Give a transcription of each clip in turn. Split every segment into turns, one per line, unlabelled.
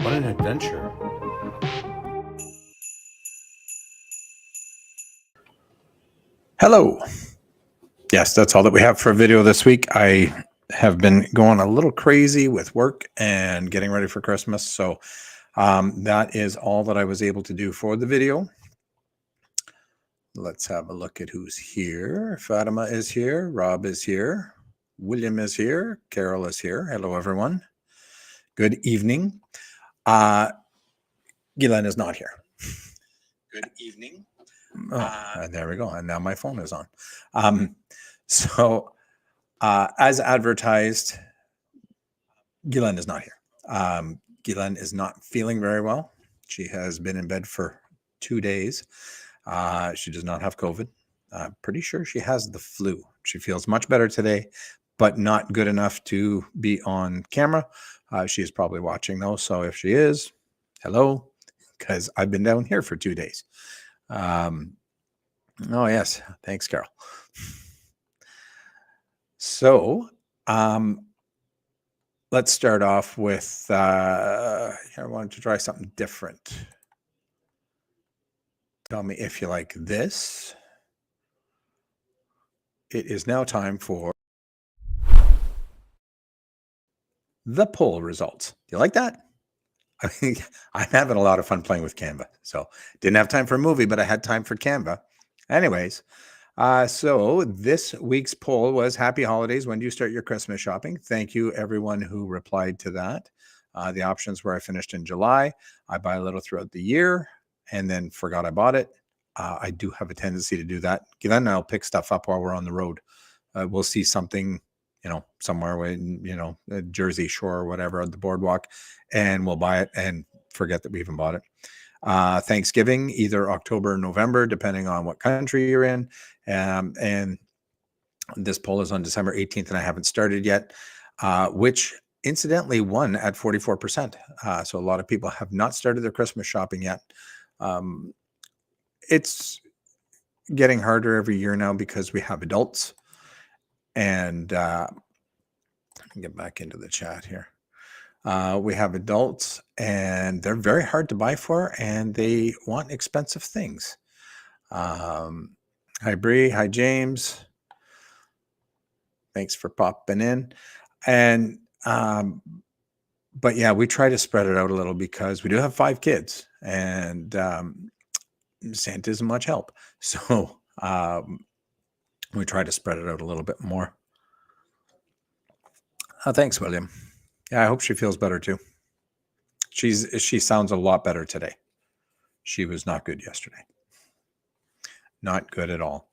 What an adventure. Hello. Yes, that's all that we have for a video this week. I have been going a little crazy with work and getting ready for Christmas. So that is all that I was able to do for the video. Let's have a look at who's here. Fatima is here. Rob is here. William is here. Carol is here. Hello, everyone. Good evening. Guylaine is not here. Good evening. And there we go. And now my phone is on. As advertised, Guylaine is not here. Guylaine is not feeling very well. She has been in bed for 2 days. She does not have COVID. Pretty sure she has the flu. She feels much better today, but not good enough to be on camera. She is probably watching though. So if she is, hello, because I've been down here for 2 days. Oh yes, thanks, Carol. So let's start off with, I wanted to try something different. Tell me if you like this. It is now time for the poll results. Do you like that? I mean, I'm having a lot of fun playing with Canva. So didn't have time for a movie, but I had time for Canva. Anyways, so this week's poll was Happy Holidays. When do you start your Christmas shopping? Thank you, everyone who replied to that. The options were I finished in July. I buy a little throughout the year and then forgot I bought it. I do have a tendency to do that. Guylaine and I'll pick stuff up while we're on the road. We'll see something, somewhere in, Jersey Shore or whatever on the boardwalk, and we'll buy it and forget that we even bought it. Thanksgiving, either October or November, depending on what country you're in. And this poll is on December 18th, and I haven't started yet, which incidentally won at 44%. So a lot of people have not started their Christmas shopping yet. It's getting harder every year now because we have adults. And get back into the chat here. We have adults and they're very hard to buy for, and they want expensive things. Hi, Bree. Hi, James. Thanks for popping in. And, but yeah, we try to spread it out a little because we do have 5 kids, and Santa isn't much help. So we try to spread it out a little bit more. Thanks, William. Yeah, I hope she feels better too. She sounds a lot better today. She was not good yesterday. Not good at all.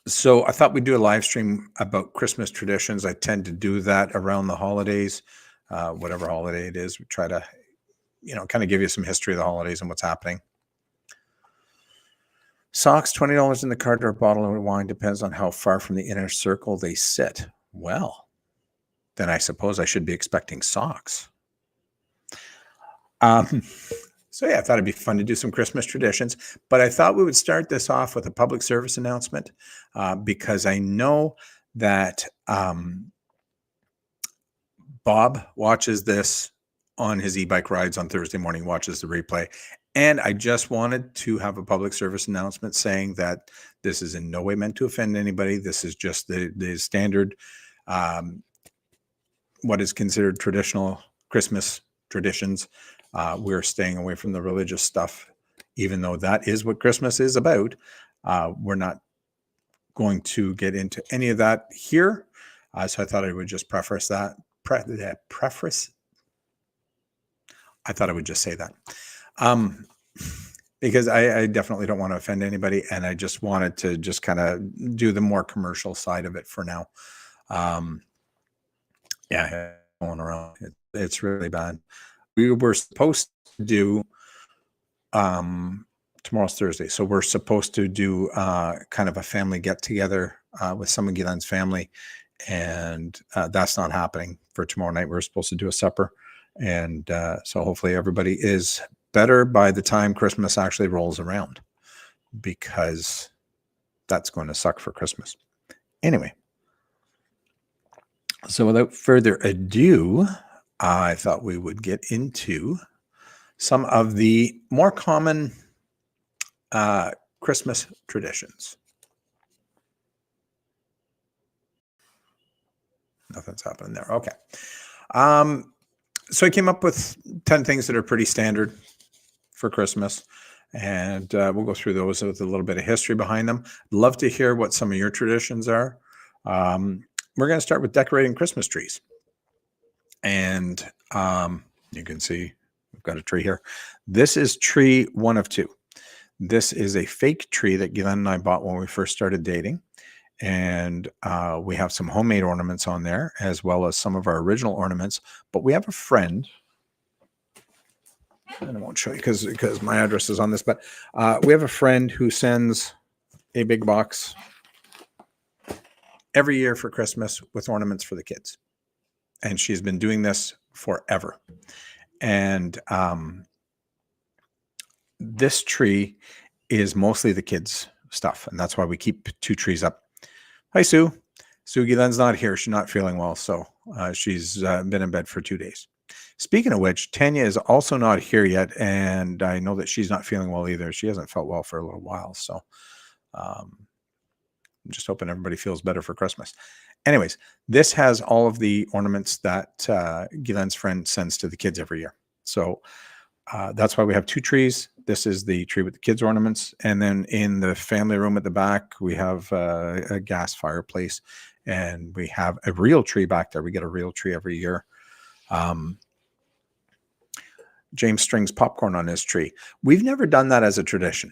So I thought we'd do a live stream about Christmas traditions. I tend to do that around the holidays, whatever holiday it is. We try to, kind of give you some history of the holidays and what's happening. Socks, $20 in the cart, or a bottle of wine, depends on how far from the inner circle they sit. Well, then I suppose I should be expecting socks. So yeah, I thought it'd be fun to do some Christmas traditions, but I thought we would start this off with a public service announcement, because I know that Bob watches this on his e-bike rides on Thursday morning, watches the replay. And I just wanted to have a public service announcement saying that this is in no way meant to offend anybody. This is just the standard, what is considered traditional Christmas traditions. We're staying away from the religious stuff, even though that is what Christmas is about. We're not going to get into any of that here. So I thought I would just preface that. I thought I would just say that. Because I definitely don't want to offend anybody, and I just wanted to just kind of do the more commercial side of it for now. Yeah, going around, it's really bad. We were supposed to do, tomorrow's Thursday, so we're supposed to do kind of a family get together with some of Guylaine's family, and that's not happening for tomorrow night. We're supposed to do a supper, and so hopefully everybody is better by the time Christmas actually rolls around, because that's going to suck for Christmas. Anyway, so without further ado, I thought we would get into some of the more common Christmas traditions. Nothing's happening there. Okay. So I came up with 10 things that are pretty standard for Christmas, and we'll go through those with a little bit of history behind them. Love to hear what some of your traditions are. We're going to start with decorating Christmas trees. And you can see we've got a tree here. This is tree one of two. This is a fake tree that Glenn and I bought when we first started dating. And we have some homemade ornaments on there, as well as some of our original ornaments. But we have a friend, and I won't show you because my address is on this, but we have a friend who sends a big box every year for Christmas with ornaments for the kids. And she's been doing this forever. And this tree is mostly the kids' stuff. And that's why we keep 2 trees up. Hi, Sue. Sue Gillen's not here. She's not feeling well. So she's been in bed for 2 days. Speaking of which, Tanya is also not here yet. And I know that she's not feeling well either. She hasn't felt well for a little while. So I'm just hoping everybody feels better for Christmas. Anyways, this has all of the ornaments that Guylain's friend sends to the kids every year. So that's why we have 2 trees. This is the tree with the kids' ornaments. And then in the family room at the back, we have a gas fireplace. And we have a real tree back there. We get a real tree every year. James strings popcorn on his tree. We've never done that as a tradition.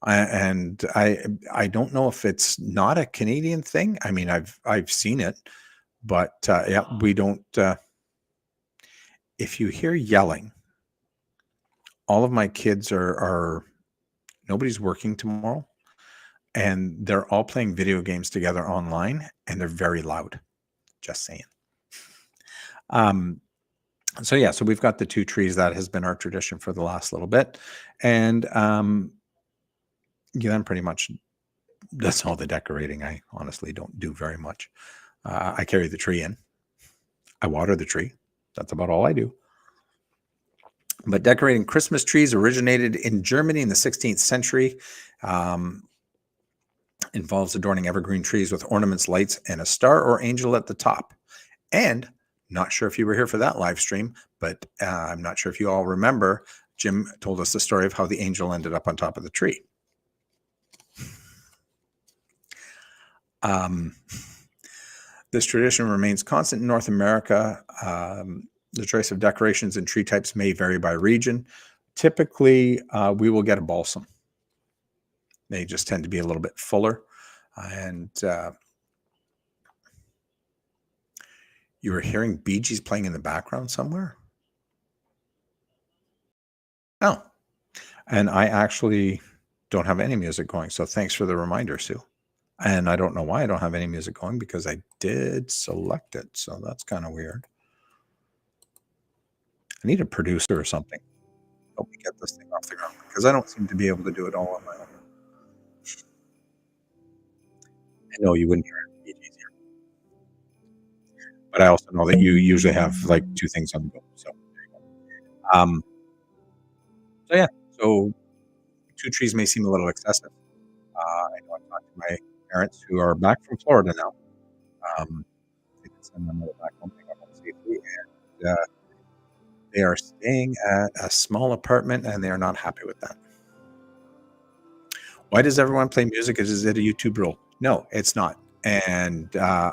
I don't know if it's not a Canadian thing. I mean, I've seen it, but yeah, we don't. If you hear yelling, all of my kids are nobody's working tomorrow, and they're all playing video games together online, and they're very loud. Just saying. So yeah, so we've got the 2 trees. That has been our tradition for the last little bit, and Guylain pretty much does all the decorating. I honestly don't do very much. I carry the tree in. I water the tree. That's about all I do. But decorating Christmas trees originated in Germany in the 16th century. Involves adorning evergreen trees with ornaments, lights, and a star or angel at the top. And not sure if you were here for that live stream, but I'm not sure if you all remember, Jim told us the story of how the angel ended up on top of the tree. This tradition remains constant in North America. The choice of decorations and tree types may vary by region. Typically, we will get a balsam. They just tend to be a little bit fuller. And you were hearing Bee Gees playing in the background somewhere? Oh, and I actually don't have any music going. So thanks for the reminder, Sue. And I don't know why I don't have any music going because I did select it. So that's kind of weird. I need a producer or something. Help me get this thing off the ground because I don't seem to be able to do it all on my own. I know you wouldn't hear it easier. But I also know that you usually have like 2 things on the go. So, so yeah, so 2 trees may seem a little excessive. I know I've talked to my parents who are back from Florida now. They can send them back home, they got home safely, and they are staying at a small apartment, and they are not happy with that. Why does everyone play music? Is it a YouTube rule? No, it's not. And I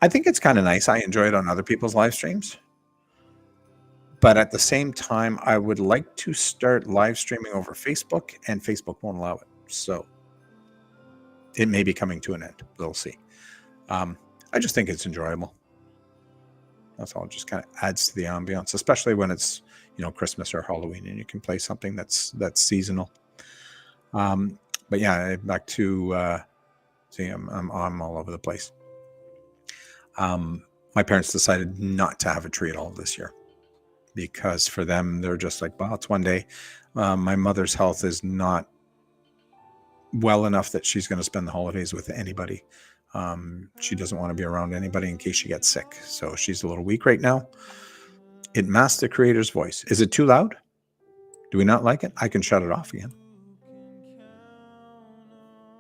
think it's kind of nice. I enjoy it on other people's live streams. But at the same time, I would like to start live streaming over Facebook, and Facebook won't allow it. So it may be coming to an end. We'll see. I just think it's enjoyable. That's all. It just kind of adds to the ambiance, especially when it's, Christmas or Halloween, and you can play something that's seasonal. But yeah, back to see, I'm all over the place. My parents decided not to have a tree at all this year because for them, they're just like, well, it's one day. My mother's health is not well enough that she's going to spend the holidays with anybody. She doesn't want to be around anybody in case she gets sick. So she's a little weak right now. It masks the creator's voice. Is it too loud? Do we not like it? I can shut it off again.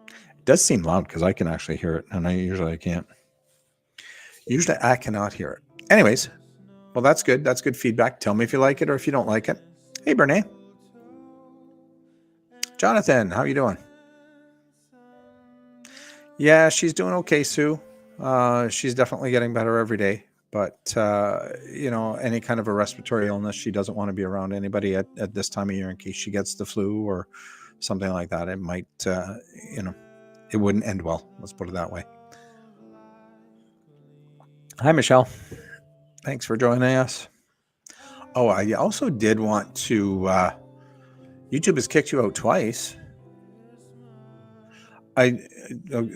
It does seem loud because I can actually hear it, and I can't. Usually I cannot hear it. Anyways, well, that's good. That's good feedback. Tell me if you like it or if you don't like it. Hey, Bernie. Jonathan, how are you doing? Yeah, she's doing okay, Sue. She's definitely getting better every day. But, any kind of a respiratory illness, she doesn't want to be around anybody at this time of year in case she gets the flu or something like that. It might, it wouldn't end well. Let's put it that way. Hi, Michelle. Thanks for joining us. Oh, I also did want to, YouTube has kicked you out twice.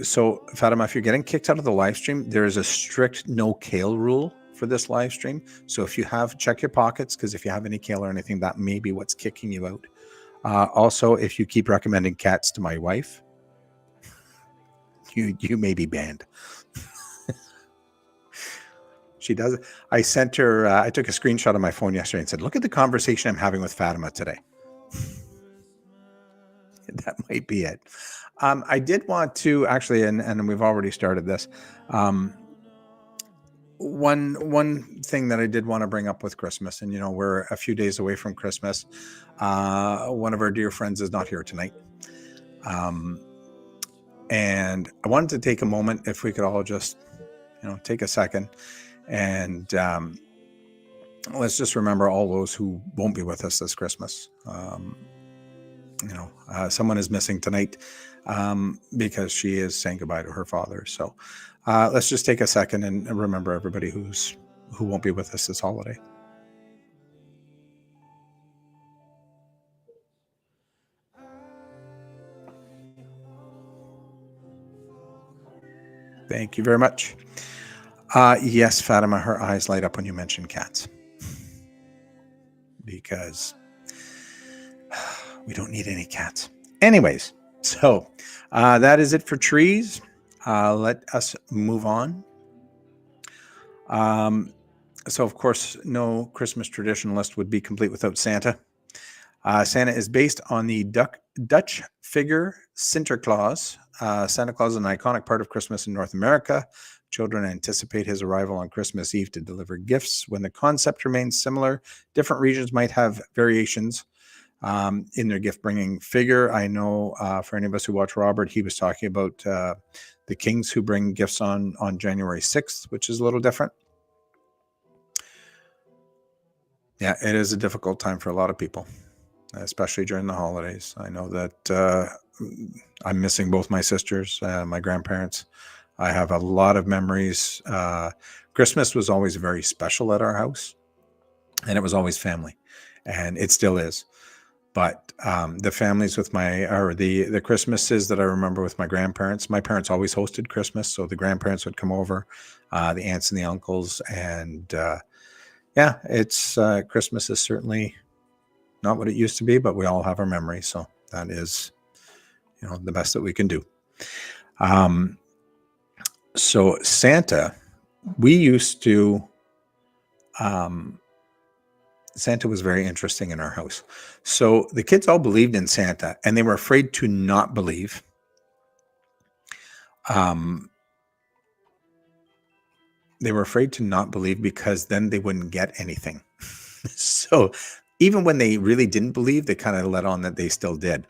So Fatima, if you're getting kicked out of the live stream, there is a strict no kale rule for this live stream. So if you check your pockets, because if you have any kale or anything, that may be what's kicking you out. Also, if you keep recommending cats to my wife, you may be banned. She does. I sent her, I took a screenshot of my phone yesterday and said, look at the conversation I'm having with Fatima today. That might be it. I did want to actually, and we've already started this. One thing that I did want to bring up with Christmas, and we're a few days away from Christmas. One of our dear friends is not here tonight. And I wanted to take a moment, if we could all just, take a second and let's just remember all those who won't be with us this Christmas. Someone is missing tonight because she is saying goodbye to her father. So let's just take a second and remember everybody who won't be with us this holiday. Thank you very much. Yes, Fatima, her eyes light up when you mention cats. Because we don't need any cats. Anyways, so that is it for trees. Let us move on. So, of course, no Christmas tradition list would be complete without Santa. Santa is based on the Dutch figure Sinterklaas. Santa Claus is an iconic part of Christmas in North America. Children anticipate his arrival on Christmas Eve to deliver gifts. When the concept remains similar, different regions might have variations in their gift-bringing figure. I know for any of us who watch Robert, he was talking about the kings who bring gifts on January 6th, which is a little different. Yeah, it is a difficult time for a lot of people, especially during the holidays. I know that I'm missing both my sisters, my grandparents. I have a lot of memories. Christmas was always very special at our house, and it was always family, and it still is. But the families with the Christmases that I remember with my grandparents, my parents always hosted Christmas, so the grandparents would come over, the aunts and the uncles, and it's Christmas is certainly not what it used to be, but we all have our memories, so that is, the best that we can do. So Santa, we used to. Santa was very interesting in our house. So the kids all believed in Santa, and they were afraid to not believe. They were afraid to not believe because then they wouldn't get anything. So even when they really didn't believe, they kind of let on that they still did.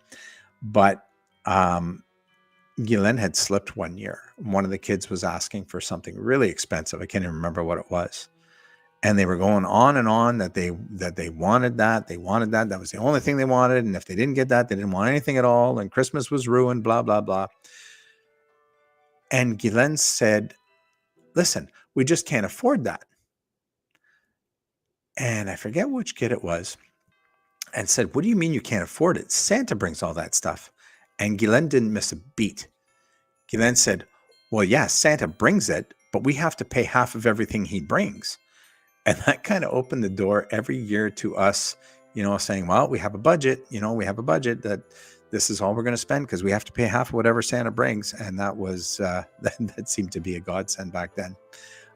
But Guylaine had slipped one year. One of the kids was asking for something really expensive. I can't even remember what it was. And they were going on and on that they wanted that. They wanted that. That was the only thing they wanted. And if they didn't get that, they didn't want anything at all. And Christmas was ruined, blah, blah, blah. And Guylaine said, listen, we just can't afford that. And I forget which kid it was. And said, what do you mean you can't afford it? Santa brings all that stuff. And Guylaine didn't miss a beat. Guylaine said, well, yeah, Santa brings it, but we have to pay half of everything he brings. And that kind of opened the door every year to us, saying, well, we have a budget, that this is all we're going to spend because we have to pay half of whatever Santa brings. And that was, that seemed to be a godsend back then.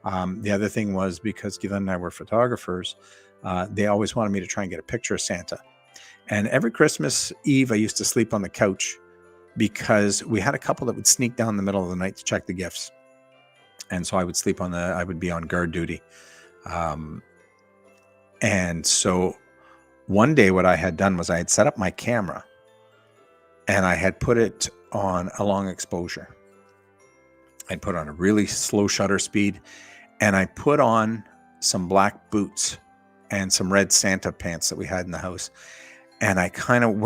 The other thing was, because Gila and I were photographers, they always wanted me to try and get a picture of Santa. And every Christmas Eve, I used to sleep on the couch because we had a couple that would sneak down in the middle of the night to check the gifts. And so I would sleep I would be on guard duty. And so one day what I had done was I had set up my camera and I had put it on a long exposure. I'd put on a really slow shutter speed, and I put on some black boots and some red Santa pants that we had in the house. And I kind of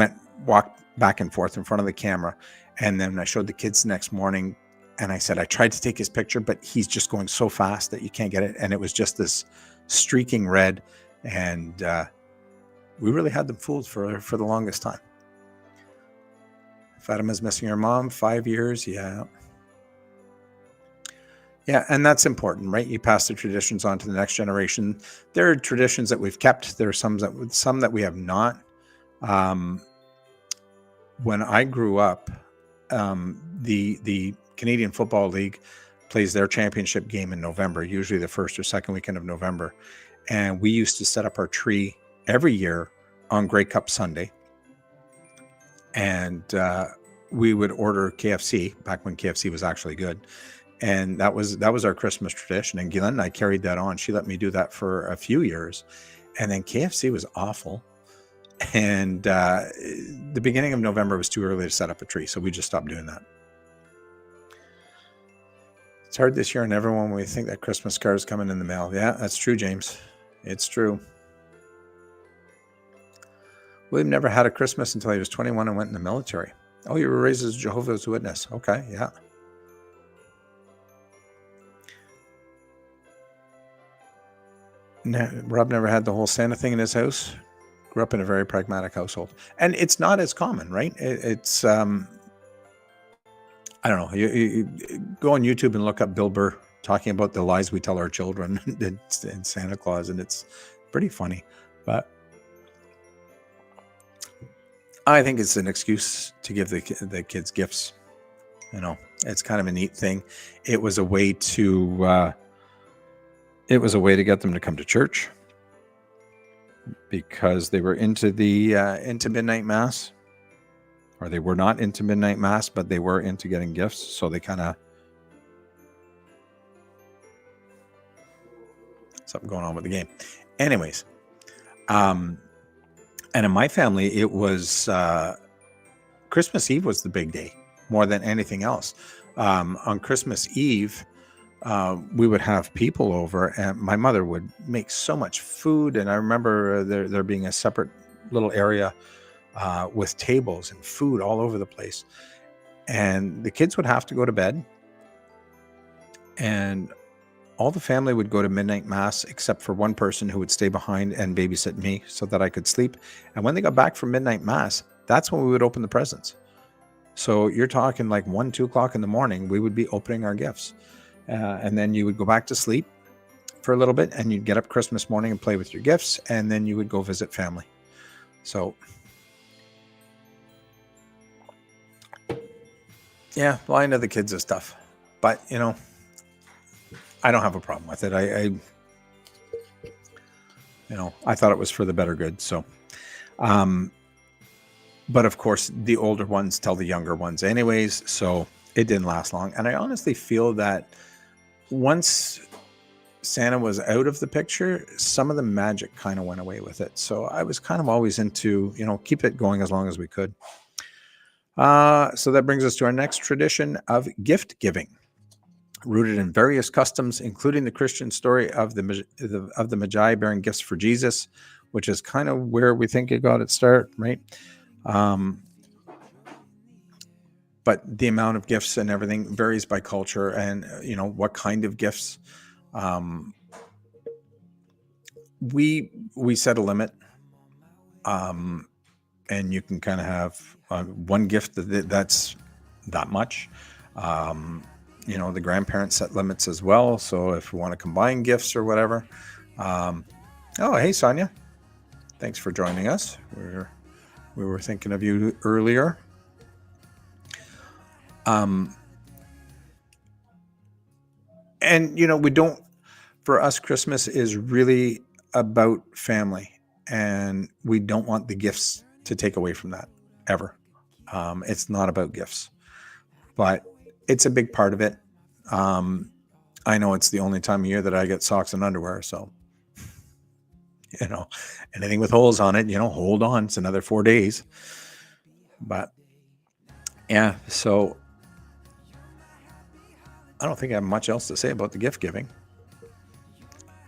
walked back and forth in front of the camera. And then I showed the kids the next morning, and I said, I tried to take his picture, but he's just going so fast that you can't get it. And it was just this streaking red. And we really had them fooled for the longest time. Fatima's missing her mom, 5 years. Yeah. Yeah, and that's important, right? You pass the traditions on to the next generation. There are traditions that we've kept. There are some that we have not. When I grew up, the Canadian Football League plays their championship game in November, usually the first or second weekend of November. And we used to set up our tree every year on Grey Cup Sunday. And we would order KFC back when KFC was actually good. And that was our Christmas tradition. And Guylaine and I carried that on. She let me do that for a few years. And then KFC was awful. And the beginning of November was too early to set up a tree. So we just stopped doing that. It's hard this year on everyone when we think that Christmas card is coming in the mail. Yeah, that's true, James. It's true. William never had a Christmas until he was 21 and went in the military. Oh, you were raised as a Jehovah's Witness. Okay, yeah. Rob never had the whole Santa thing in his house. Grew up in a very pragmatic household. And it's not as common, right? It's, I don't know. You go on YouTube and look up Bill Burr talking about the lies we tell our children and Santa Claus, and it's pretty funny. But I think it's an excuse to give the kids gifts. You know, it's kind of a neat thing. It was a way to get them to come to church because they were into midnight mass, or they were not into midnight mass, but they were into getting gifts. So they kind of, something going on with the game. Anyways, and in my family, it was Christmas Eve was the big day more than anything else. On Christmas Eve, we would have people over, and my mother would make so much food. And I remember there being a separate little area with tables and food all over the place. And the kids would have to go to bed, and all the family would go to midnight mass, except for one person who would stay behind and babysit me so that I could sleep. And when they got back from midnight mass, that's when we would open the presents. So you're talking like 1, 2 o'clock in the morning, we would be opening our gifts. And then you would go back to sleep for a little bit, and you'd get up Christmas morning and play with your gifts, and then you would go visit family. So, yeah, lying to the kids is tough. But, you know, I don't have a problem with it. I thought it was for the better good. So, but of course, the older ones tell the younger ones anyways, so it didn't last long. And I honestly feel that once Santa was out of the picture, some of the magic kind of went away with it. So I was kind of always into, keep it going as long as we could. So that brings us to our next tradition of gift giving, rooted in various customs, including the Christian story of the Magi bearing gifts for Jesus, which is kind of where we think it got its start, right? But the amount of gifts and everything varies by culture, and what kind of gifts. We set a limit, and you can kind of have one gift that's that much. The grandparents set limits as well. So if we want to combine gifts or whatever. Oh, hey, Sonia. Thanks for joining us. We were thinking of you earlier. And we don't. For us, Christmas is really about family, and we don't want the gifts to take away from that ever. It's not about gifts, but it's a big part of it. I know it's the only time of year that I get socks and underwear, so anything with holes on it, hold on, it's another 4 days. But yeah, so I don't think I have much else to say about the gift giving.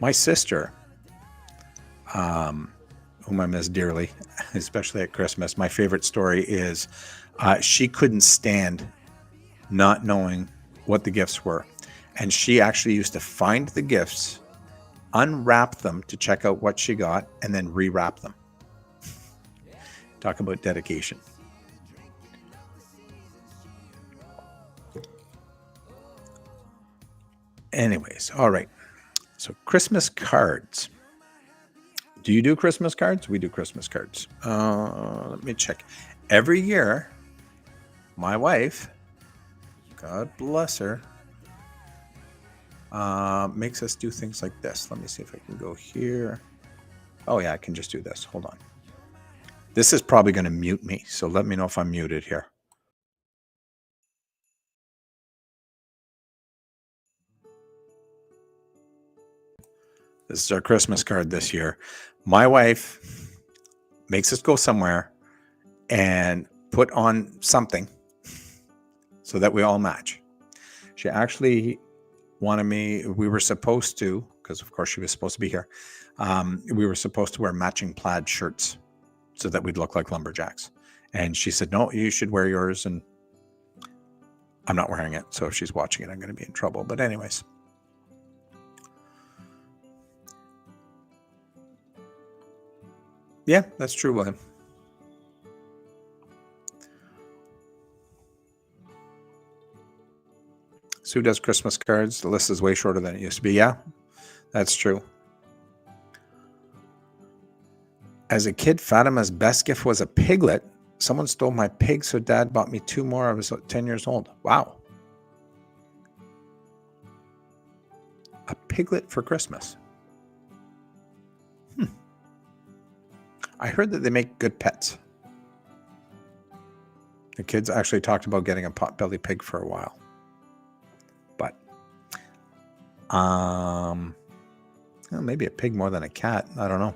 My sister, whom I miss dearly, especially at Christmas, my favorite story is she couldn't stand not knowing what the gifts were. And she actually used to find the gifts, unwrap them to check out what she got, and then rewrap them. Talk about dedication. Anyways, all right. So Christmas cards. Do you do Christmas cards? We do Christmas cards. Let me check. Every year, my wife, God bless her, makes us do things like this. Let me see if I can go here. Oh yeah, I can just do this. Hold on. This is probably going to mute me, so let me know if I'm muted here. This is our Christmas card this year. My wife makes us go somewhere and put on something so that we all match. She actually wanted me, we were supposed to, because of course she was supposed to be here, we were supposed to wear matching plaid shirts so that we'd look like lumberjacks. And she said, no, you should wear yours. And I'm not wearing it. So if she's watching it, I'm going to be in trouble. But anyways. Yeah, that's true, William. Sue does Christmas cards. The list is way shorter than it used to be. Yeah, that's true. As a kid, Fatima's best gift was a piglet. Someone stole my pig, so Dad bought me 2 more. I was 10 years old. Wow. A piglet for Christmas. I heard that they make good pets. The kids actually talked about getting a potbelly pig for a while. But well, maybe a pig more than a cat. I don't know.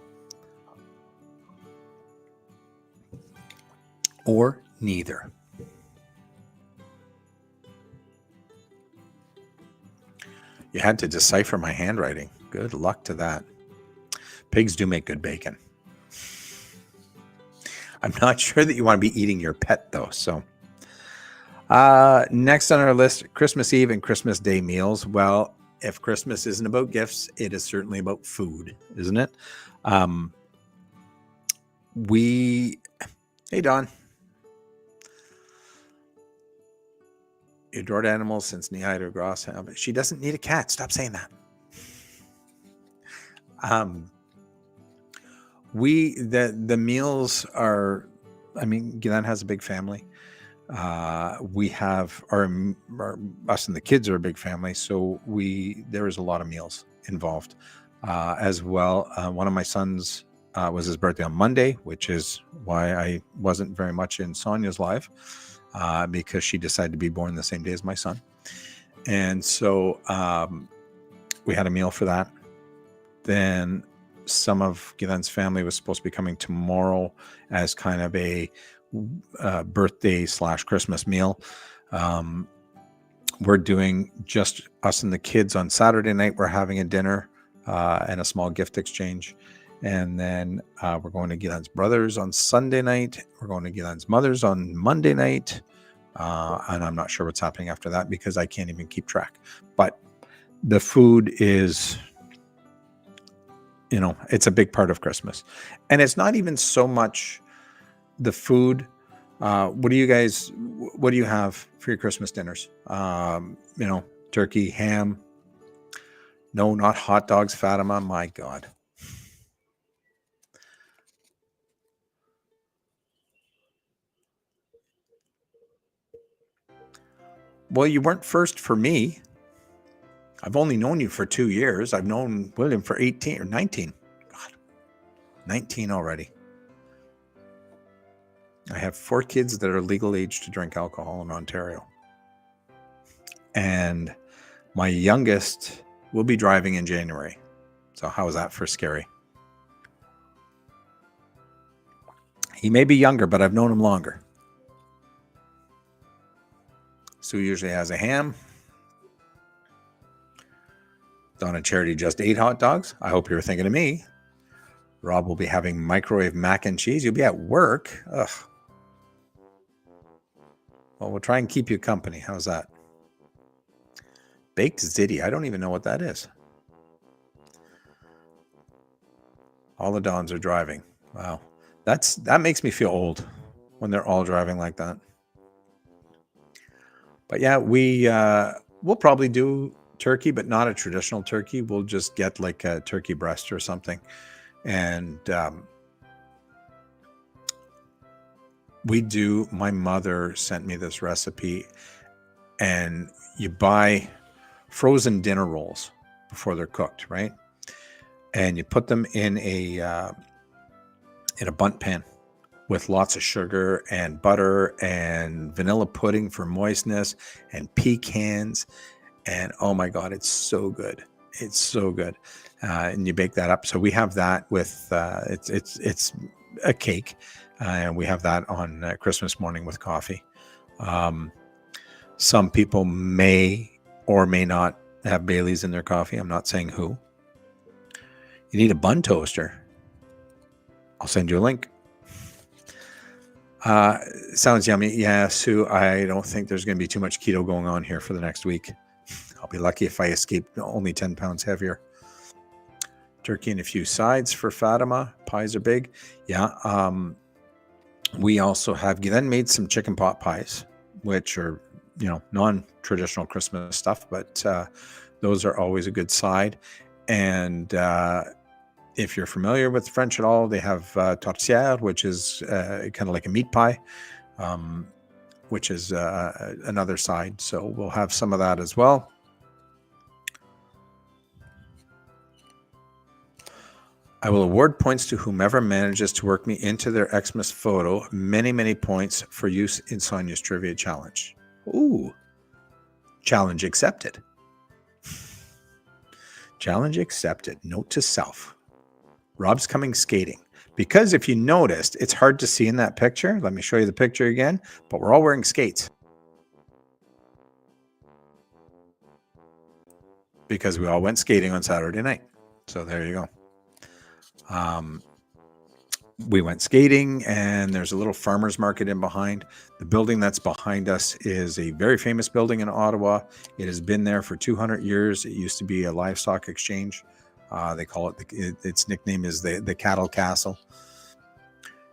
Or neither. You had to decipher my handwriting. Good luck to that. Pigs do make good bacon. I'm not sure that you want to be eating your pet, though. So next on our list, Christmas Eve and Christmas Day meals. Well, if Christmas isn't about gifts, it is certainly about food, isn't it? Hey, Don. You adored animals since knee-high to grass. She doesn't need a cat. Stop saying that. The meals are, Guylaine has a big family. We have us and the kids are a big family, so there is a lot of meals involved as well. One of my sons was his birthday on Monday, which is why I wasn't very much in Sonia's live, because she decided to be born the same day as my son. And so we had a meal for that. Then some of Guylaine's family was supposed to be coming tomorrow as kind of a birthday / Christmas meal. We're doing just us and the kids on Saturday night. We're having a dinner and a small gift exchange. And then we're going to Guylaine's brothers on Sunday night. We're going to Guylaine's mother's on Monday night. And I'm not sure what's happening after that because I can't even keep track. But the food is, it's a big part of Christmas. And it's not even so much the food. What do you have for your Christmas dinners? Turkey, ham. No, not hot dogs, Fatima. My God. Well, you weren't first for me. I've only known you for 2 years. I've known William for 18 or 19. God, 19 already. I have 4 kids that are legal age to drink alcohol in Ontario. And my youngest will be driving in January. So how is that for scary? He may be younger, but I've known him longer. Sue usually has a ham. Donna Charity just ate hot dogs. I hope you were thinking of me. Rob will be having microwave mac and cheese. You'll be at work. Ugh. Well, we'll try and keep you company. How's that? Baked ziti. I don't even know what that is. All the Dons are driving. Wow. That makes me feel old when they're all driving like that. But yeah, we'll probably do turkey, but not a traditional turkey. We'll just get like a turkey breast or something. And my mother sent me this recipe, and you buy frozen dinner rolls before they're cooked, right? And you put them in a bundt pan with lots of sugar and butter and vanilla pudding for moistness and pecans. And oh my God, it's so good. It's so good. And you bake that up. So we have that with, it's a cake. And we have that on Christmas morning with coffee. Some people may or may not have Baileys in their coffee. I'm not saying who. You need a bun toaster. I'll send you a link. Sounds yummy. Yeah, Sue, I don't think there's going to be too much keto going on here for the next week. I'll be lucky if I escape only 10 pounds heavier. Turkey and a few sides for Fatima. Pies are big. Yeah. We also have then made some chicken pot pies, which are, non-traditional Christmas stuff, but those are always a good side. And if you're familiar with French at all, they have tourtière, which is kind of like a meat pie, which is another side. So we'll have some of that as well. I will award points to whomever manages to work me into their Xmas photo. Many, many points for use in Sonia's trivia challenge. Ooh, challenge accepted. Challenge accepted. Note to self. Rob's coming skating. Because if you noticed, it's hard to see in that picture. Let me show you the picture again. But we're all wearing skates. Because we all went skating on Saturday night. So there you go. We went skating, and there's a little farmer's market in behind. The building that's behind us is a very famous building in Ottawa. It has been there for 200 years. It used to be a livestock exchange. They call it, its nickname is the Cattle Castle.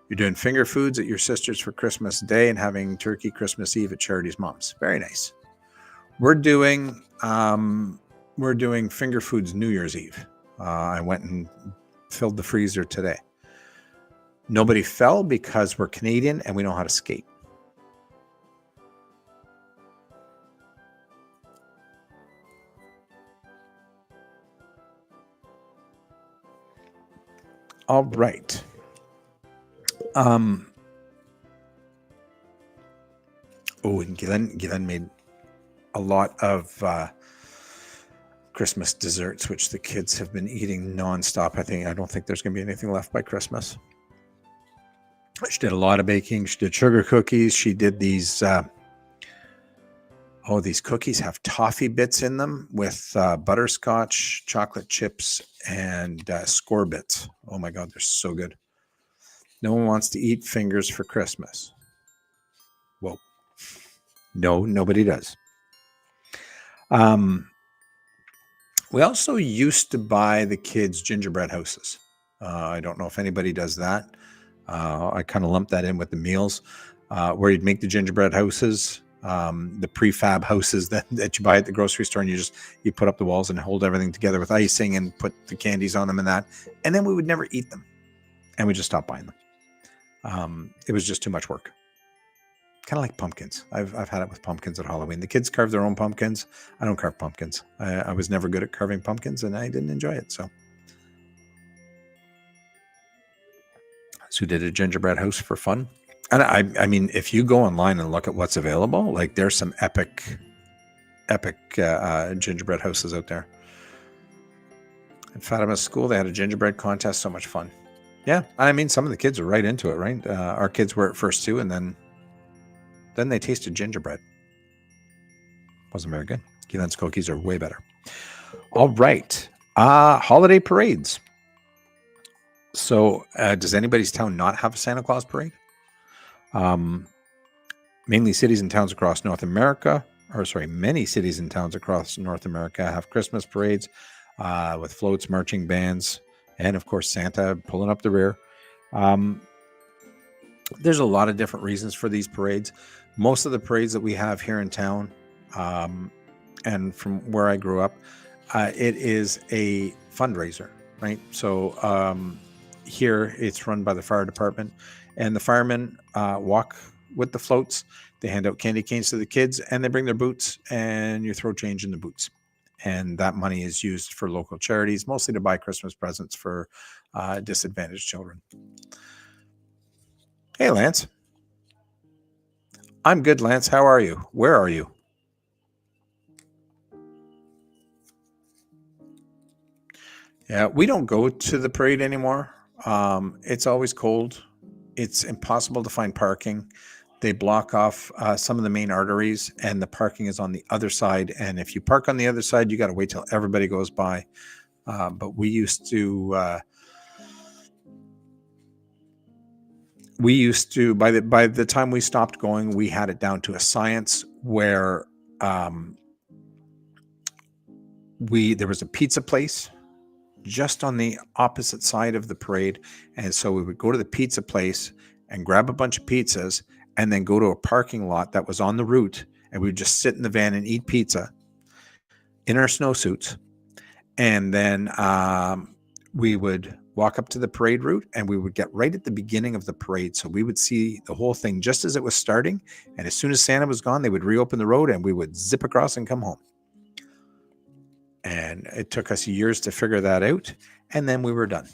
You're doing finger foods at your sister's for Christmas Day and having turkey Christmas Eve at Charity's mom's. Very nice. We're doing finger foods New Year's Eve. I went and filled the freezer today. Nobody fell because we're Canadian and we know how to skate. All right. And Glenn made a lot of Christmas desserts, which the kids have been eating nonstop. I don't think there's going to be anything left by Christmas. She did a lot of baking. She did sugar cookies. She did these. These cookies have toffee bits in them with butterscotch, chocolate chips, and score bits. Oh my God, they're so good. No one wants to eat fingers for Christmas. Well, no, nobody does. We also used to buy the kids gingerbread houses. I don't know if anybody does that. I kind of lumped that in with the meals, where you'd make the gingerbread houses, the prefab houses that you buy at the grocery store, and you put up the walls and hold everything together with icing and put the candies on them and that. And then we would never eat them, and we just stopped buying them. It was just too much work. kind of like pumpkins. I've had it with pumpkins at Halloween. The kids carve their own pumpkins. I don't carve pumpkins. I was never good at carving pumpkins, and I didn't enjoy it. So did a gingerbread house for fun. And I mean, if you go online and look at what's available, like there's some epic gingerbread houses out there. At Fatima's school, they had a gingerbread contest. So much fun. Yeah, I mean, some of the kids are right into it, right? Our kids were at first too, and then they tasted gingerbread. Wasn't very good. Keelan's cookies are way better. All right. Holiday parades. So does anybody's town not have a Santa Claus parade? Mainly cities and towns across North America, many cities and towns across North America have Christmas parades with floats, marching bands, and of course Santa pulling up the rear. There's a lot of different reasons for these parades. Most of the parades that we have here in town, and from where I grew up, it is a fundraiser, right? So here it's run by the fire department, and the firemen walk with the floats. They hand out candy canes to the kids, and they bring their boots, and you throw change in the boots. And that money is used for local charities, mostly to buy Christmas presents for disadvantaged children. Hey, Lance. I'm good, Lance. How are you? Where are you? Yeah, we don't go to the parade anymore. It's always cold. It's impossible to find parking. They block off some of the main arteries, and the parking is on the other side. And if you park on the other side, you got to wait till everybody goes by. But we used to by the time we stopped going, we had it down to a science where there was a pizza place just on the opposite side of the parade, and so we would go to the pizza place and grab a bunch of pizzas, and then go to a parking lot that was on the route, and we would just sit in the van and eat pizza in our snowsuits, and then we would walk up to the parade route, and we would get right at the beginning of the parade, so we would see the whole thing just as it was starting, and as soon as Santa was gone, they would reopen the road, and we would zip across and come home. And it took us years to figure that out, and then we were done.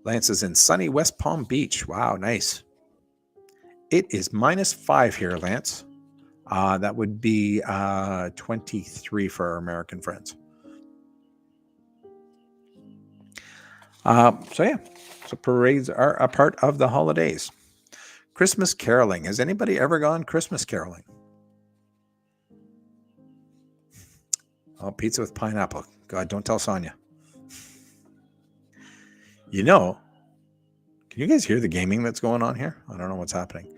Lance is in sunny West Palm Beach. Wow, nice. It is -5 here, Lance. That would be 23 for our American friends. So parades are a part of the holidays. Christmas caroling. Has anybody ever gone Christmas caroling? Oh, pizza with pineapple. God, don't tell Sonia. Can you guys hear the gaming that's going on here? I don't know what's happening.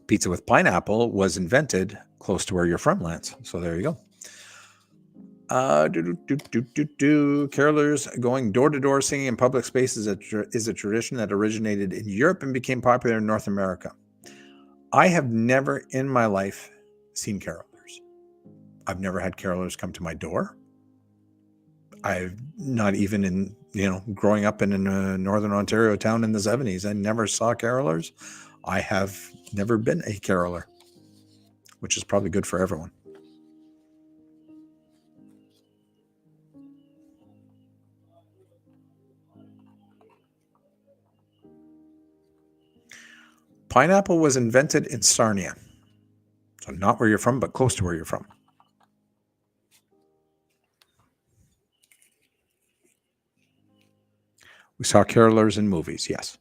Pizza with pineapple was invented close to where you're from, Lance. So there you go. Carolers going door to door singing in public spaces is a tradition that originated in Europe and became popular in North America. I have never in my life seen carolers. I've never had carolers come to my door. I've not even in, growing up in a northern Ontario town in the 70s, I never saw carolers. I have never been a caroler, which is probably good for everyone. Pineapple was invented in Sarnia. So not where you're from, but close to where you're from. We saw carolers in movies, yes.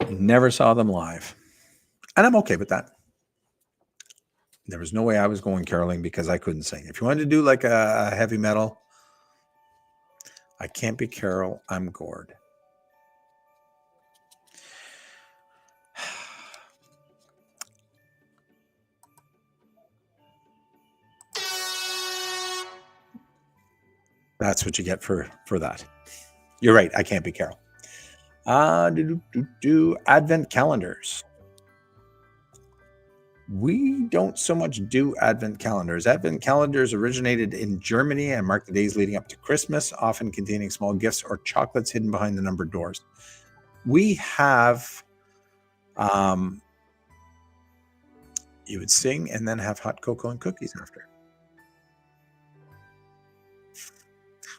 Never saw them live. And I'm okay with that. There was no way I was going caroling because I couldn't sing. If you wanted to do like a heavy metal, I can't be Carol, I'm Gord. That's what you get for that. You're right. I can't be Carol. Advent calendars. We don't so much do Advent calendars. Advent calendars originated in Germany and mark the days leading up to Christmas, often containing small gifts or chocolates hidden behind the numbered doors. We have, you would sing and then have hot cocoa and cookies after.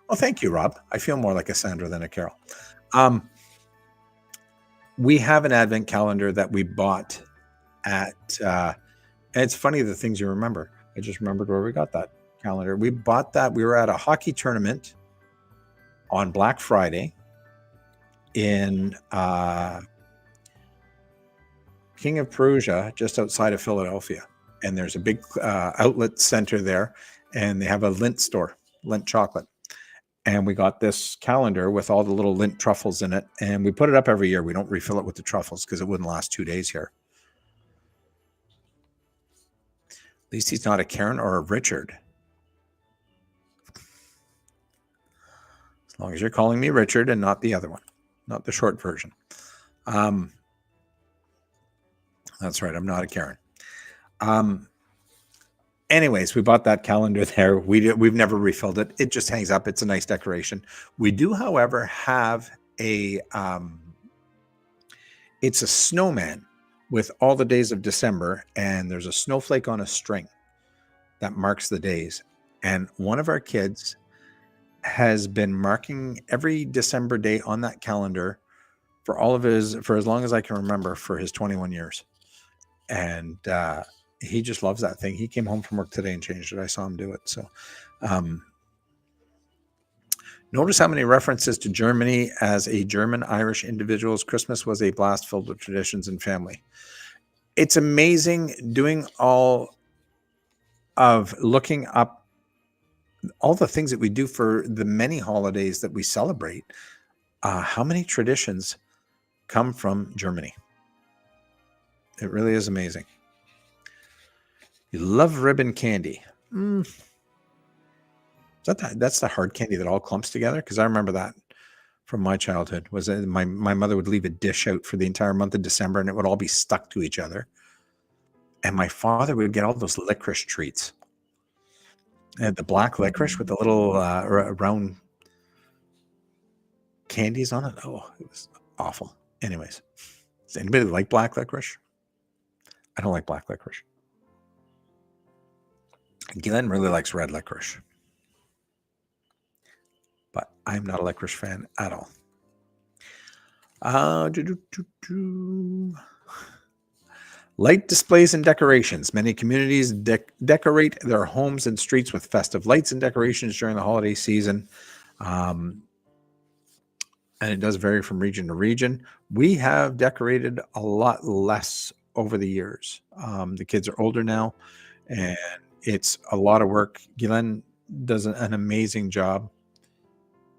Well, thank you, Rob. I feel more like a Sandra than a Carol. We have an advent calendar that we bought at, and it's funny the things you remember. I just remembered where we got that calendar. We bought that. We were at a hockey tournament on Black Friday in King of Prussia, just outside of Philadelphia. And there's a big outlet center there, and they have a Lindt store, Lindt chocolate. And we got this calendar with all the little Lindt truffles in it, and we put it up every year. We don't refill it with the truffles because it wouldn't last 2 days here. At least he's not a Karen or a Richard. As long as you're calling me Richard and not the other one, not the short version. That's right. I'm not a Karen. Anyways, we bought that calendar there. We've never refilled it. It just hangs up. It's a nice decoration. We do, however, have a it's a snowman with all the days of December, and there's a snowflake on a string that marks the days. And one of our kids has been marking every December day on that calendar for as long as I can remember, for his 21 years. And he just loves that thing. He came home from work today and changed it. I saw him do it. So notice how many references to Germany. As a German-Irish individuals, Christmas was a blast filled with traditions and family. It's amazing doing all of looking up all the things that we do for the many holidays that we celebrate. How many traditions come from Germany? It really is amazing. You love ribbon candy. That's the hard candy that all clumps together? Because I remember that from my childhood. Was my mother would leave a dish out for the entire month of December, and it would all be stuck to each other. And my father would get all those licorice treats. And the black licorice with the little round candies on it. Oh, it was awful. Anyways, does anybody like black licorice? I don't like black licorice. Glenn really likes red licorice. But I'm not a licorice fan at all. Light displays and decorations. Many communities decorate their homes and streets with festive lights and decorations during the holiday season. And it does vary from region to region. We have decorated a lot less over the years. The kids are older now, and it's a lot of work. Glenn does an amazing job.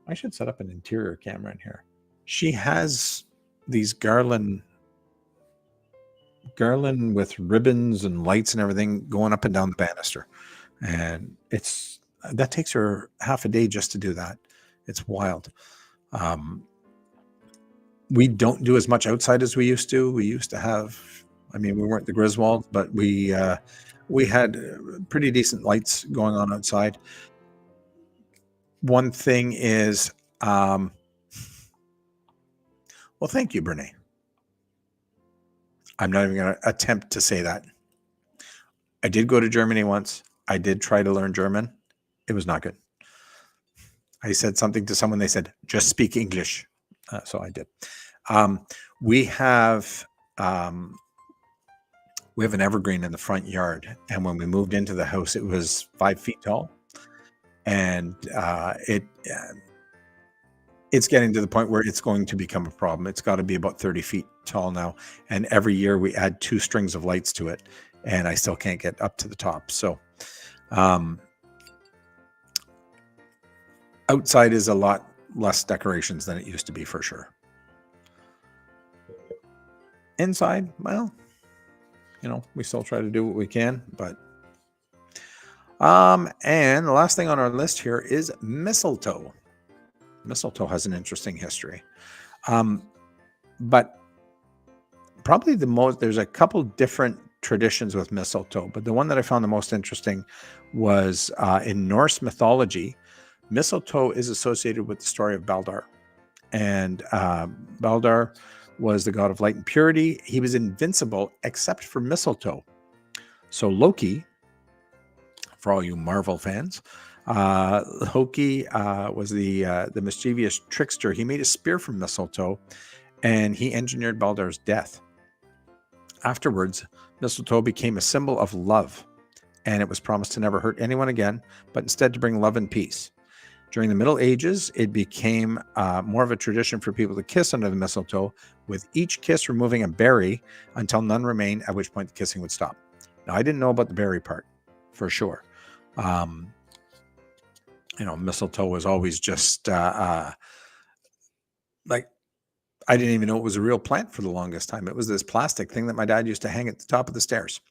I should set up an interior camera in here. She has these garland with ribbons and lights and everything going up and down the banister. And that takes her half a day just to do that. It's wild. We don't do as much outside as we used to. We used to have, we weren't the Griswolds, but we had pretty decent lights going on outside. One thing is, well, thank you, Brene. I'm not even going to attempt to say that. I did go to Germany once. I did try to learn German. It was not good. I said something to someone. They said, just speak English. So I did. We have an evergreen in the front yard. And when we moved into the house, it was 5 feet tall. And it's getting to the point where it's going to become a problem. It's got to be about 30 feet tall now. And every year we add 2 strings of lights to it. And I still can't get up to the top. So outside is a lot less decorations than it used to be, for sure. Inside, well, we still try to do what we can, but and the last thing on our list here is mistletoe. Mistletoe has an interesting history. But probably there's a couple different traditions with mistletoe, but the one that I found the most interesting was in Norse mythology. Mistletoe is associated with the story of Baldr. And Baldr was the god of light and purity. He was invincible except for mistletoe. So Loki, for all you Marvel fans, Loki was the mischievous trickster. He made a spear from mistletoe, and he engineered Baldur's death. Afterwards, mistletoe became a symbol of love, and it was promised to never hurt anyone again, but instead to bring love and peace. During the Middle Ages, it became more of a tradition for people to kiss under the mistletoe, with each kiss removing a berry until none remained, at which point the kissing would stop. Now, I didn't know about the berry part, for sure. Mistletoe was always just like, I didn't even know it was a real plant for the longest time. It was this plastic thing that my dad used to hang at the top of the stairs.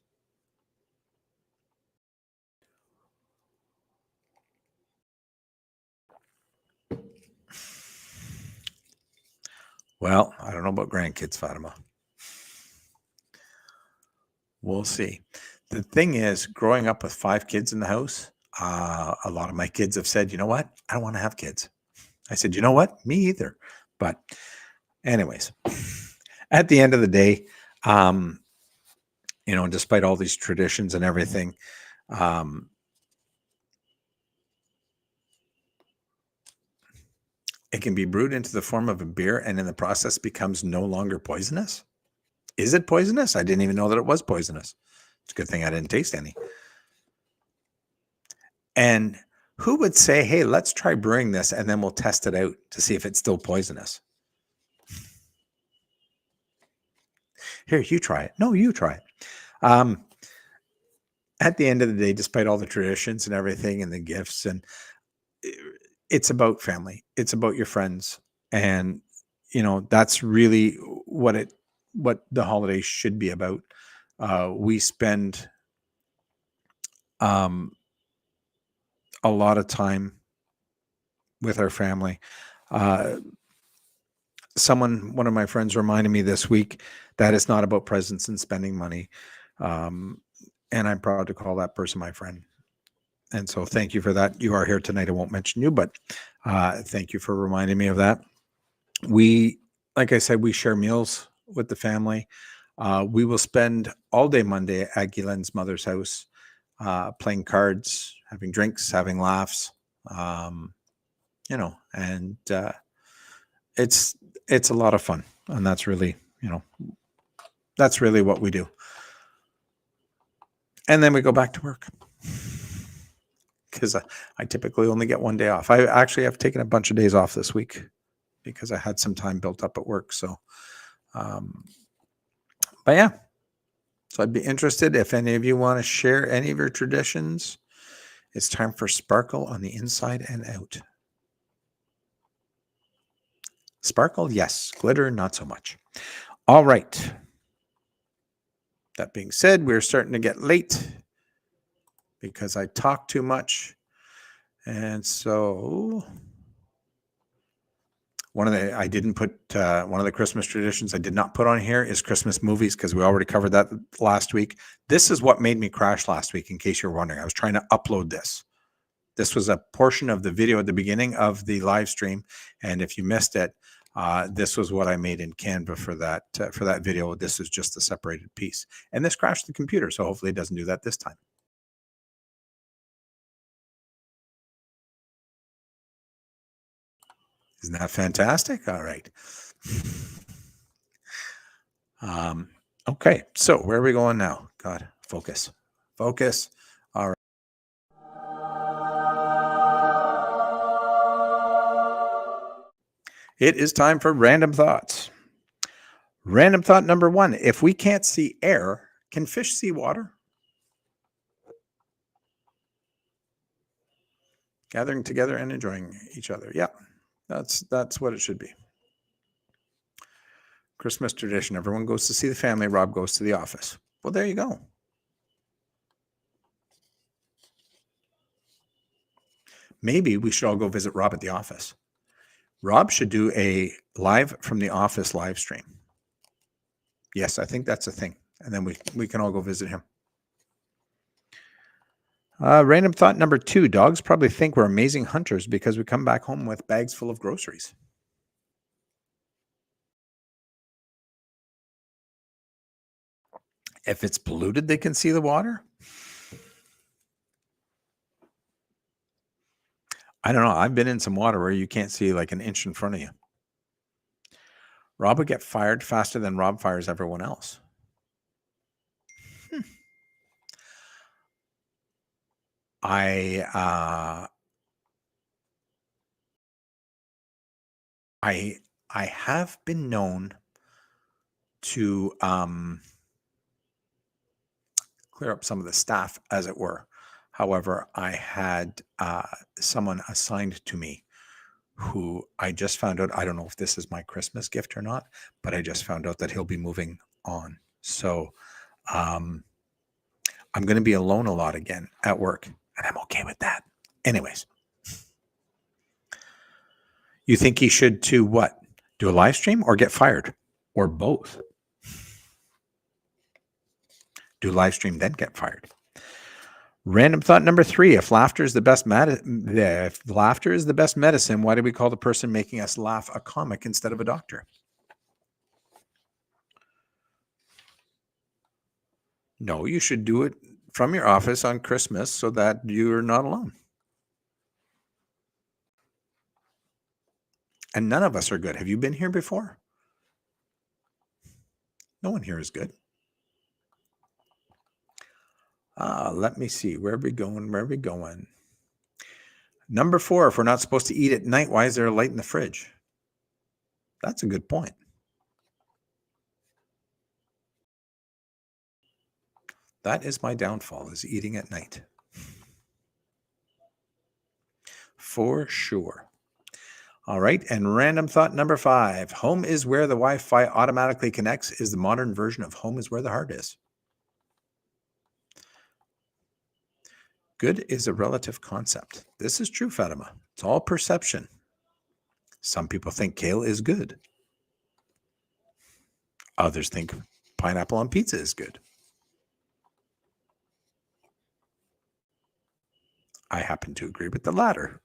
Well, I don't know about grandkids, Fatima. We'll see. The thing is, growing up with 5 kids in the house, a lot of my kids have said, you know what? I don't want to have kids. I said, you know what? Me either. But anyways, at the end of the day, despite all these traditions and everything, it can be brewed into the form of a beer and in the process becomes no longer poisonous. Is it poisonous? I didn't even know that it was poisonous. It's a good thing I didn't taste any. And who would say, hey, let's try brewing this and then we'll test it out to see if it's still poisonous? Here, you try it. No, you try it. At the end of the day, despite all the traditions and everything and the gifts, and it's about family. It's about your friends. And, that's really what the holidays should be about. We spend a lot of time with our family. One of my friends reminded me this week that it's not about presents and spending money. And I'm proud to call that person my friend. And so thank you for that. You are here tonight. I won't mention you, but thank you for reminding me of that. Like I said, we share meals with the family. We will spend all day Monday at Guylain's mother's house, playing cards, having drinks, having laughs, and it's a lot of fun. And that's really what we do. And then we go back to work because I typically only get one day off. I actually have taken a bunch of days off this week because I had some time built up at work. So, but yeah, so I'd be interested if any of you want to share any of your traditions. It's time for sparkle on the inside and out. Sparkle, yes. Glitter, not so much. All right. That being said, we're starting to get late because I talk too much. And so one of the Christmas traditions I did not put on here is Christmas movies because we already covered that last week. This is what made me crash last week, in case you're wondering. I was trying to upload this. This was a portion of the video at the beginning of the live stream. And if you missed it, this was what I made in Canva for that video. This is just a separated piece. And this crashed the computer, so hopefully it doesn't do that this time. Isn't that fantastic? All right. Okay, so where are we going now? God, focus. Focus. All right. It is time for random thoughts. Random thought number 1. If we can't see air, can fish see water? Gathering together and enjoying each other. Yeah, that's what it should be. Christmas tradition. Everyone goes to see the family. Rob goes to the office. Well, there you go. Maybe we should all go visit Rob at the office. Rob should do a live from the office live stream. Yes, I think that's a thing. And then we can all go visit him. Random thought number 2. Dogs probably think we're amazing hunters because we come back home with bags full of groceries. If it's polluted, they can see the water? I don't know. I've been in some water where you can't see like an inch in front of you. Rob would get fired faster than Rob fires everyone else. Hmm. I have been known to clear up some of the staff, as it were. However, I had someone assigned to me who I just found out, I don't know if this is my Christmas gift or not, but I just found out that he'll be moving on. So I'm going to be alone a lot again at work, and I'm okay with that. Anyways, you think he should do what? Do a live stream or get fired? Or both? Do live stream, then get fired. Random thought number 3: if laughter is the best medicine, why do we call the person making us laugh a comic instead of a doctor? No, you should do it from your office on Christmas so that you're not alone. And none of us are good. Have you been here before? No one here is good. Let me see. Where are we going? Number 4, if we're not supposed to eat at night, why is there a light in the fridge? That's a good point. That is my downfall, is eating at night. For sure. All right. And random thought number 5. Home is where the Wi-Fi automatically connects is the modern version of home is where the heart is. Good is a relative concept. This is true, Fatima. It's all perception. Some people think kale is good. Others think pineapple on pizza is good. I happen to agree with the latter.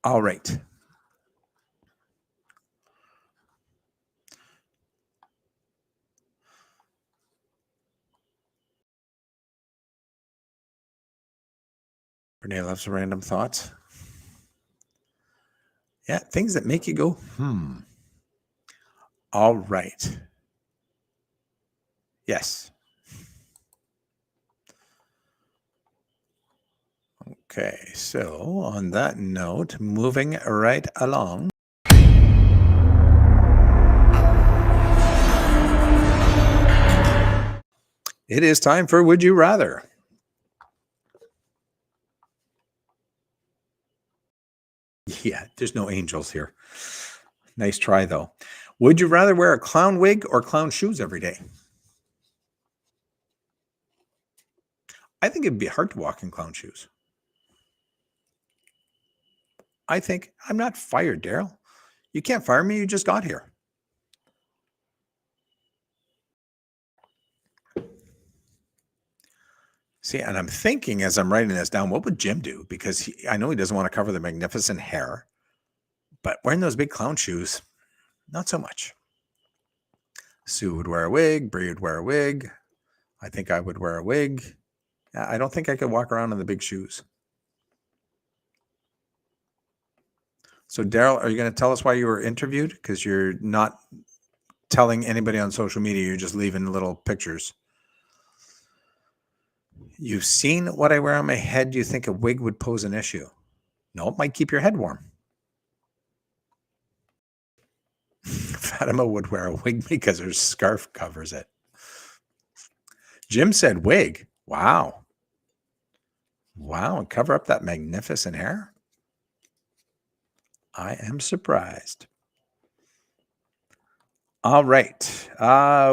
All right. Renee loves random thoughts. Yeah, things that make you go, All right. Yes. Okay, so on that note, moving right along. It is time for Would You Rather. Yeah, there's no angels here. Nice try, though. Would you rather wear a clown wig or clown shoes every day? I think it'd be hard to walk in clown shoes. I think I'm not fired, Daryl. You can't fire me. You just got here. See, and I'm thinking as I'm writing this down, what would Jim do? Because I know he doesn't want to cover the magnificent hair, but wearing those big clown shoes, not so much. Sue would wear a wig. Bree would wear a wig. I think I would wear a wig. I don't think I could walk around in the big shoes. So, Daryl, are you going to tell us why you were interviewed? Because you're not telling anybody on social media. You're just leaving little pictures. You've seen what I wear on my head. Do you think a wig would pose an issue? No, it might keep your head warm. Fatima would wear a wig because her scarf covers it. Jim said wig. Wow. Wow. And cover up that magnificent hair. I am surprised. All right.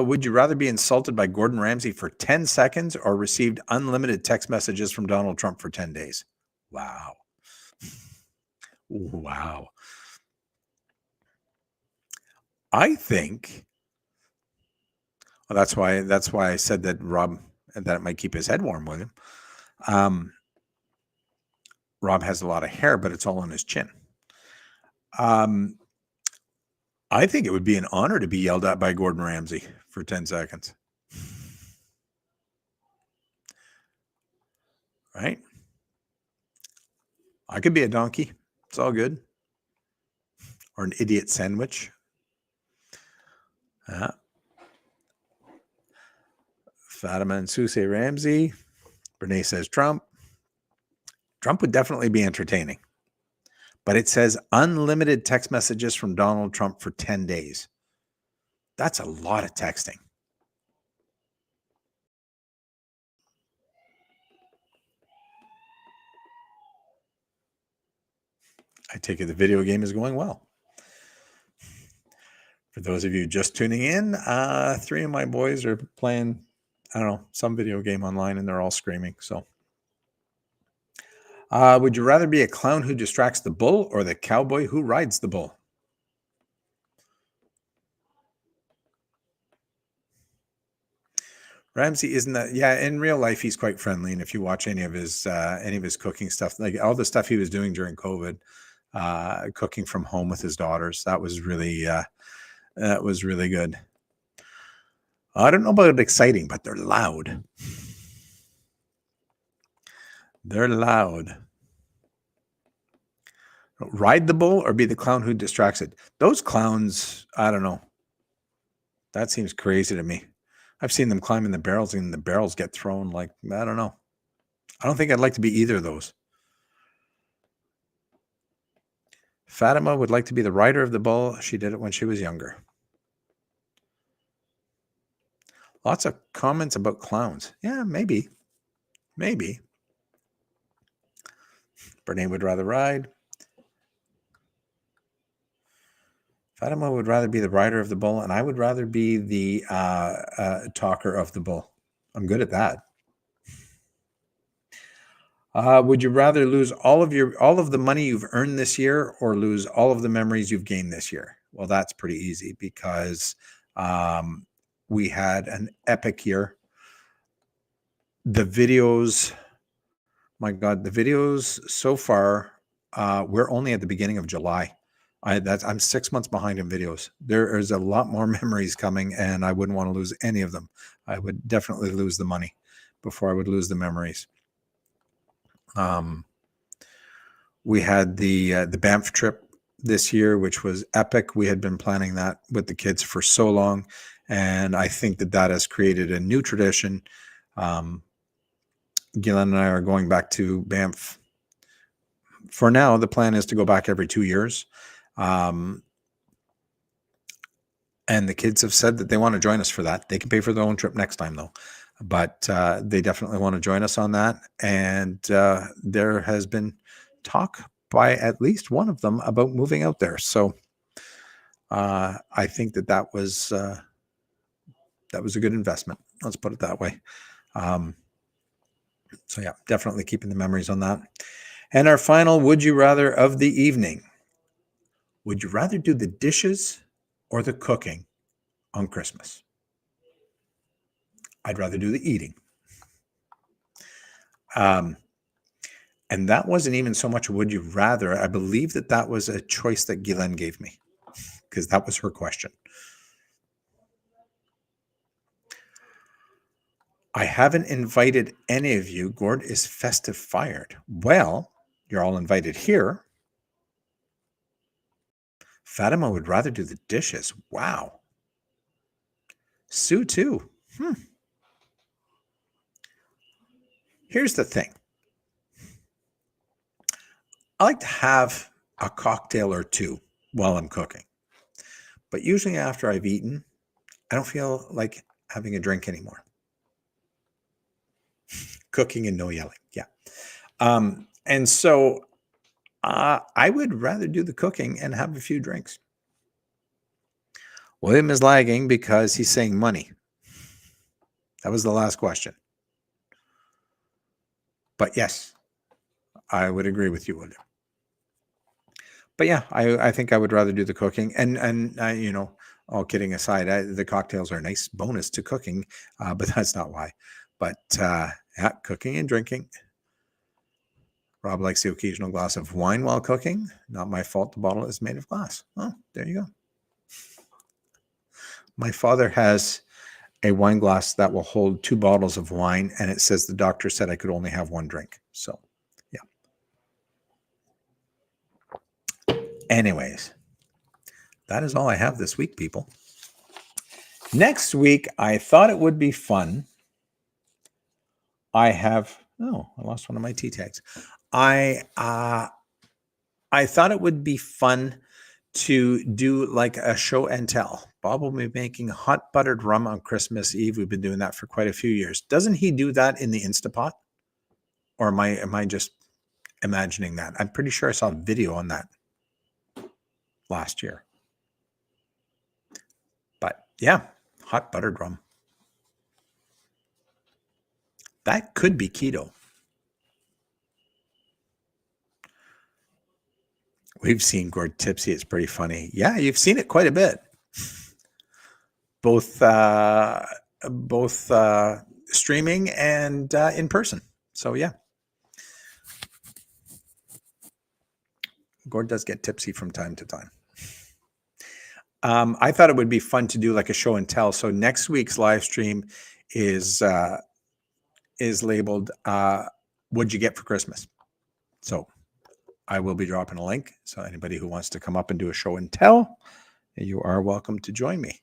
Would you rather be insulted by Gordon Ramsay for 10 seconds or received unlimited text messages from Donald Trump for 10 days? Wow. Wow. I think that's why I said that that it might keep his head warm with him. Rob has a lot of hair, but it's all on his chin. I think it would be an honor to be yelled at by Gordon Ramsay for 10 seconds. right? I could be a donkey. It's all good. Or an idiot sandwich. Fatima and Sue say Ramsey. Renee says Trump. Trump would definitely be entertaining. But it says unlimited text messages from Donald Trump for 10 days. That's a lot of texting. I take it the video game is going well. For those of you just tuning in, 3 of my boys are playing, I don't know, some video game online, and they're all screaming. So, would you rather be a clown who distracts the bull or the cowboy who rides the bull? Ramsey isn't that? Yeah, in real life he's quite friendly, and if you watch any of his cooking stuff, like all the stuff he was doing during COVID, cooking from home with his daughters, that was really good. I don't know about exciting, but they're loud. They're loud. Ride the bull or be the clown who distracts it? Those clowns, I don't know. That seems crazy to me. I've seen them climb in the barrels and the barrels get thrown. Like, I don't know. I don't think I'd like to be either of those. Fatima would like to be the rider of the bull. She did it when she was younger. Lots of comments about clowns. Yeah, maybe. Maybe. Brene would rather ride. Fatima would rather be the rider of the bull, and I would rather be the talker of the bull. I'm good at that. Would you rather lose all of the money you've earned this year or lose all of the memories you've gained this year? Well, that's pretty easy because we had an epic year. The videos, my God, the videos so far, we're only at the beginning of July. I'm 6 months behind in videos. There is a lot more memories coming, and I wouldn't want to lose any of them. I would definitely lose the money before I would lose the memories. We had the Banff trip this year, which was epic. We had been planning that with the kids for so long, and I think that has created a new tradition. Gillian and I are going back to Banff. For now, the plan is to go back every 2 years. And the kids have said that they want to join us for that. They can pay for their own trip next time, though. But they definitely want to join us on that. And there has been talk by at least one of them about moving out there. So I think that was a good investment. Let's put it that way. So yeah, definitely keeping the memories on that. And our final would you rather of the evening. Would you rather do the dishes or the cooking on Christmas? I'd rather do the eating. And that wasn't even so much would you rather. I believe that was a choice that Guylaine gave me because that was her question. I haven't invited any of you. Gord is festive fired. Well, you're all invited here. Fatima would rather do the dishes. Wow. Sue too. Here's the thing. I like to have a cocktail or two while I'm cooking. But usually after I've eaten, I don't feel like having a drink anymore. Cooking and no yelling. Yeah. And so I would rather do the cooking and have a few drinks. William is lagging because he's saying money. That was the last question. But yes, I would agree with you, William. But yeah, I think I would rather do the cooking. And all kidding aside, the cocktails are a nice bonus to cooking, but that's not why. But yeah, cooking and drinking. Rob likes the occasional glass of wine while cooking. Not my fault. The bottle is made of glass. Oh, there you go. My father has a wine glass that will hold 2 bottles of wine, and it says the doctor said I could only have 1 drink. So, yeah. Anyways, that is all I have this week, people. Next week, I thought it would be fun. I lost one of my tea tags. I thought it would be fun to do like a show and tell. Bob will be making hot buttered rum on Christmas Eve. We've been doing that for quite a few years. Doesn't he do that in the Instapot? Or am I just imagining that? I'm pretty sure I saw a video on that last year. But yeah, hot buttered rum. That could be keto. We've seen Gord tipsy. It's pretty funny. Yeah, you've seen it quite a bit. Both streaming and in person. So yeah. Gord does get tipsy from time to time. I thought it would be fun to do like a show and tell. So next week's live stream is labeled "What'd you get for Christmas?" So I will be dropping a link. So anybody who wants to come up and do a show and tell, you are welcome to join me.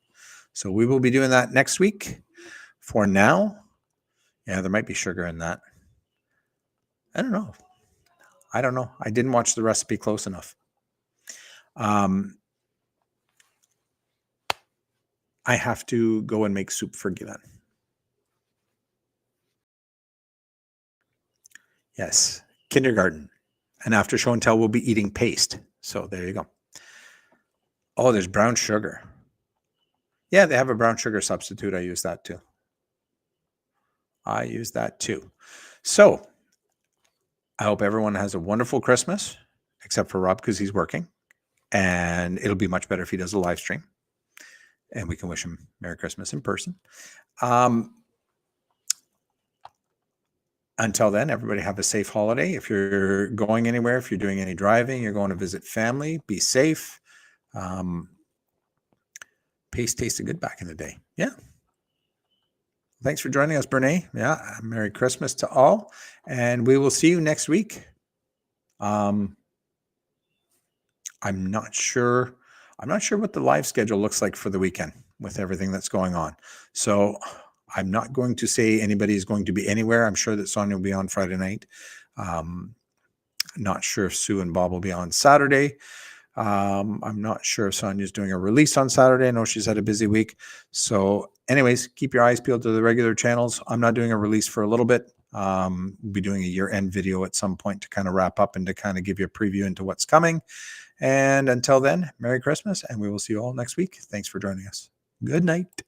So we will be doing that next week. For now, yeah, there might be sugar in that. I don't know. I didn't watch the recipe close enough. I have to go and make soup for Guylaine. Yes, kindergarten. And after show and tell, we'll be eating paste. So there you go. Oh, there's brown sugar. Yeah, they have a brown sugar substitute. I use that too. So I hope everyone has a wonderful Christmas, except for Rob because he's working. And it'll be much better if he does a live stream. And we can wish him Merry Christmas in person. Until then, everybody have a safe holiday. If you're going anywhere, if you're doing any driving, you're going to visit family, be safe. Paste tasted good back in the day. Yeah. Thanks for joining us, Brene. Yeah. Merry Christmas to all. And we will see you next week. I'm not sure what the live schedule looks like for the weekend with everything that's going on. So I'm not going to say anybody is going to be anywhere. I'm sure that Sonia will be on Friday night. Not sure if Sue and Bob will be on Saturday. I'm not sure if Sonia's doing a release on Saturday. I know she's had a busy week. So anyways, keep your eyes peeled to the regular channels. I'm not doing a release for a little bit. We'll be doing a year-end video at some point to kind of wrap up and to kind of give you a preview into what's coming. And until then, Merry Christmas, and we will see you all next week. Thanks for joining us. Good night.